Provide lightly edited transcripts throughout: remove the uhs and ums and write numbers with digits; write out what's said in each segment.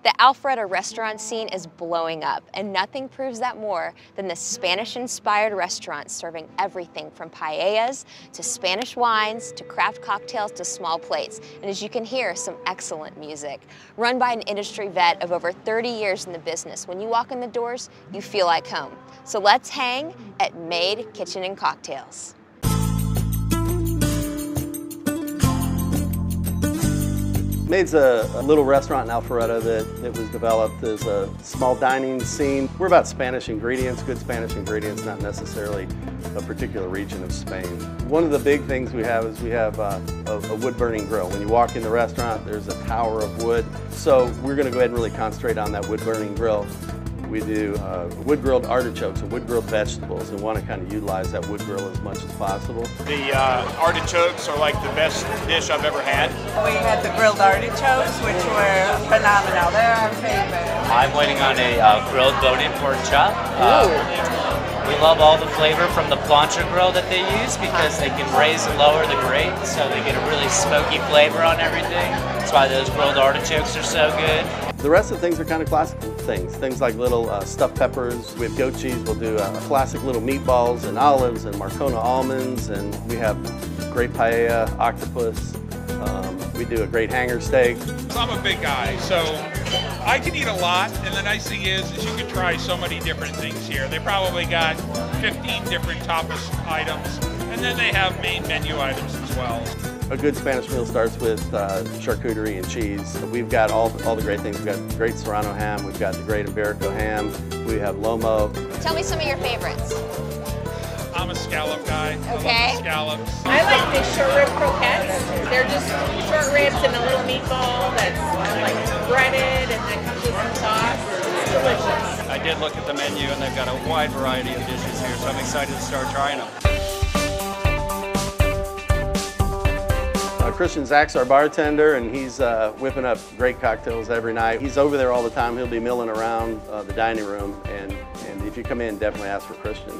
The Alpharetta restaurant scene is blowing up, and nothing proves that more than the Spanish-inspired restaurant serving everything from paellas to Spanish wines to craft cocktails to small plates. And as you can hear, some excellent music. Run by an industry vet of over 30 years in the business, when you walk in the doors, you feel like home. So let's hang at Maid Kitchen and Cocktails. Maid's a little restaurant in Alpharetta that was developed as a small dining scene. We're about Spanish ingredients, good Spanish ingredients, not necessarily a particular region of Spain. One of the big things we have is we have a wood-burning grill. When you walk in the restaurant, there's a tower of wood. So we're going to go ahead and really concentrate on that wood-burning grill. We do wood-grilled artichokes and wood-grilled vegetables, and want to kind of utilize that wood grill as much as possible. The artichokes are like the best dish I've ever had. We had the grilled artichokes, which were phenomenal. They're our favorite. I'm waiting on a grilled bone-in pork chop. We love all the flavor from the plancha grill that they use because they can raise and lower the grate, so they get a really smoky flavor on everything. That's why those grilled artichokes are so good. The rest of the things are kind of classical things like little stuffed peppers. We have goat cheese. We'll do classic little meatballs and olives and Marcona almonds, and we have great paella, octopus. We do a great hanger steak. I'm a big guy, so I can eat a lot, and the nice thing is you can try so many different things here. They probably got 15 different tapas items, and then they have main menu items as well. A good Spanish meal starts with charcuterie and cheese. We've got all the great things. We've got great Serrano ham, we've got the great Iberico ham, we have lomo. Tell me some of your favorites. I'm a scallop guy. Okay. I love scallops. I like the short rib croquettes. They're just short ribs and a little meatball that's like breaded and then comes with some sauce. It's delicious. I did look at the menu and they've got a wide variety of dishes here, so I'm excited to start trying them. Christian Zach's our bartender, and he's whipping up great cocktails every night. He's over there all the time. He'll be milling around the dining room, and if you come in, definitely ask for Christian.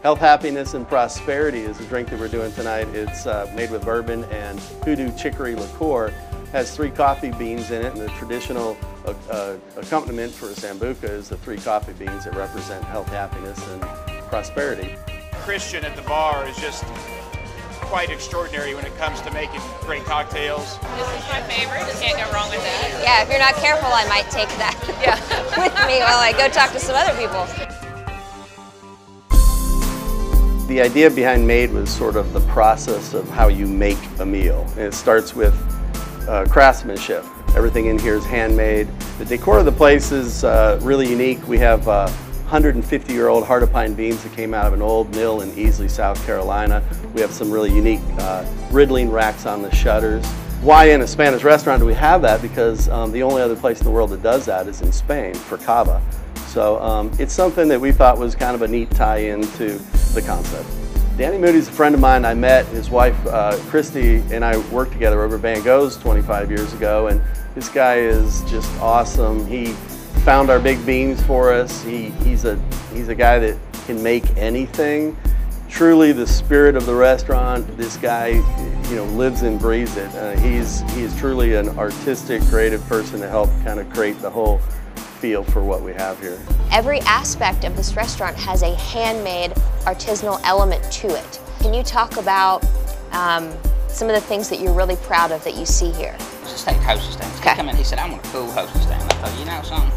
Health, Happiness, and Prosperity is the drink that we're doing tonight. It's made with bourbon and hoodoo chicory liqueur. Has 3 coffee beans in it, and the traditional accompaniment for a sambuca is the 3 coffee beans that represent health, happiness, and prosperity. Christian at the bar is just quite extraordinary when it comes to making great cocktails. This is my favorite. Can't go wrong with that. Yeah, if you're not careful, I might take that with me while I go talk to some other people. The idea behind Maid was sort of the process of how you make a meal. And it starts with craftsmanship. Everything in here is handmade. The decor of the place is really unique. We have 150-year-old heart of pine beams that came out of an old mill in Easley, South Carolina. We have some really unique riddling racks on the shutters. Why in a Spanish restaurant do we have that? Because the only other place in the world that does that is in Spain, for cava. So it's something that we thought was kind of a neat tie-in to the concept. Danny Moody's a friend of mine. I met his wife, Christy, and I worked together over Van Gogh's 25 years ago, and this guy is just awesome. He found our big beams for us. He's a guy that can make anything. Truly the spirit of the restaurant. This guy, you know, lives and breathes it. He is truly an artistic, creative person to help kind of create the whole feel for what we have here. Every aspect of this restaurant has a handmade artisanal element to it. Can you talk about some of the things that you're really proud of that you see here? Let's take hostess stand. He come in, he said, I want a cool hostess stand. I thought, you know something?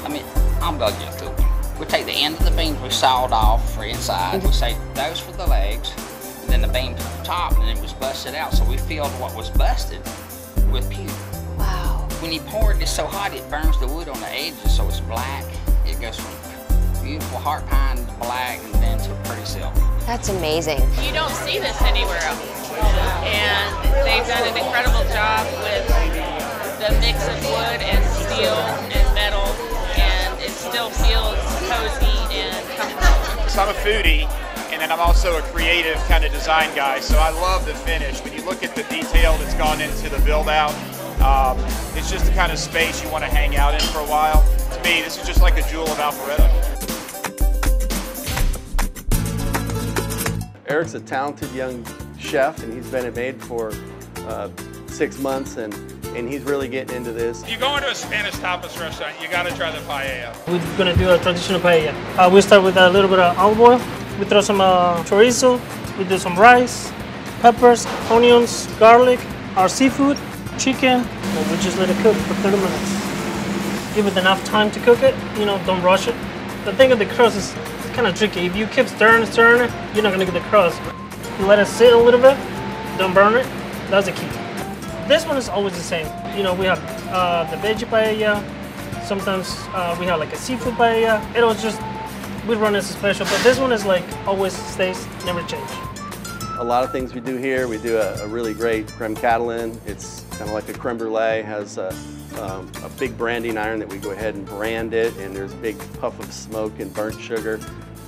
I mean, I'll build you a cool one. We take the end of the beams we sawed off for inside. We say those for the legs, and then the beams at the top, and it was busted out. So we filled what was busted with pewter. Wow. When you pour it, it's so hot it burns the wood on the edges, so it's black. It goes from beautiful heart pine to black and then to pretty silver. That's amazing. You don't see this anywhere else. And they've done an incredible job with the mix of wood and steel and metal, and it still feels cozy and comfortable. So I'm a foodie, and then I'm also a creative kind of design guy, so I love the finish. When you look at the detail that's gone into the build-out, it's just the kind of space you want to hang out in for a while. To me, this is just like a jewel of Alpharetta. Eric's a talented young chef, and he's been at Maid for 6 months, and and he's really getting into this. If you go into a Spanish tapas restaurant, you got to try the paella. We're gonna do a traditional paella. We start with a little bit of olive oil. We throw some chorizo. We do some rice, peppers, onions, garlic, our seafood, chicken, and we just let it cook for 30 minutes. Give it enough time to cook it, don't rush it. The thing of the crust is kind of tricky. If you keep stirring it, you're not gonna get the crust. You let it sit a little bit, don't burn it, that's the key. This one is always the same. We have the veggie paella, sometimes we have like a seafood paella. It'll just, we run as a special, but this one is like always stays, never change. A lot of things we do here. We do a really great Creme Catalan. It's kind of like a creme brulee, has a big branding iron that we go ahead and brand it, and there's a big puff of smoke and burnt sugar.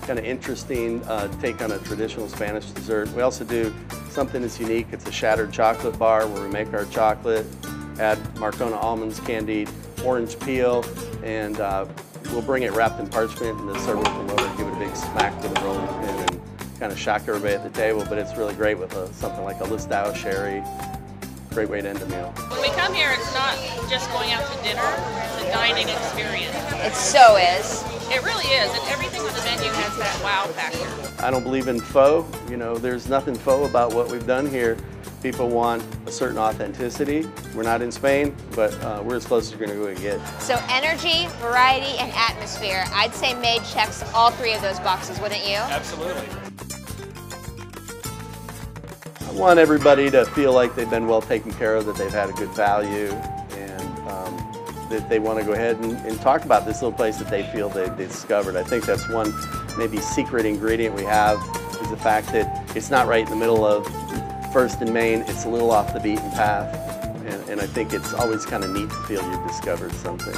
Kind of interesting take on a traditional Spanish dessert. We also do something that's unique. It's a shattered chocolate bar where we make our chocolate, add Marcona almonds, candied orange peel, and we'll bring it wrapped in parchment and then serve it with a loader, give it a big smack with a rolling pin, and kind of shock everybody at the table, but it's really great with something like a Listau sherry. Great way to end a meal. When we come here, it's not just going out to dinner, it's a dining experience. It so is. It really is, and everything on the menu has that wow factor. I don't believe in faux. There's nothing faux about what we've done here. People want a certain authenticity. We're not in Spain, but we're as close as we're going to go get. So energy, variety, and atmosphere. I'd say Maid checks all three of those boxes, wouldn't you? Absolutely. I want everybody to feel like they've been well taken care of, that they've had a good value, and that they want to go ahead and talk about this little place that they feel they've discovered. I think that's one maybe secret ingredient we have, is the fact that it's not right in the middle of First and Main. It's a little off the beaten path, and I think it's always kind of neat to feel you've discovered something.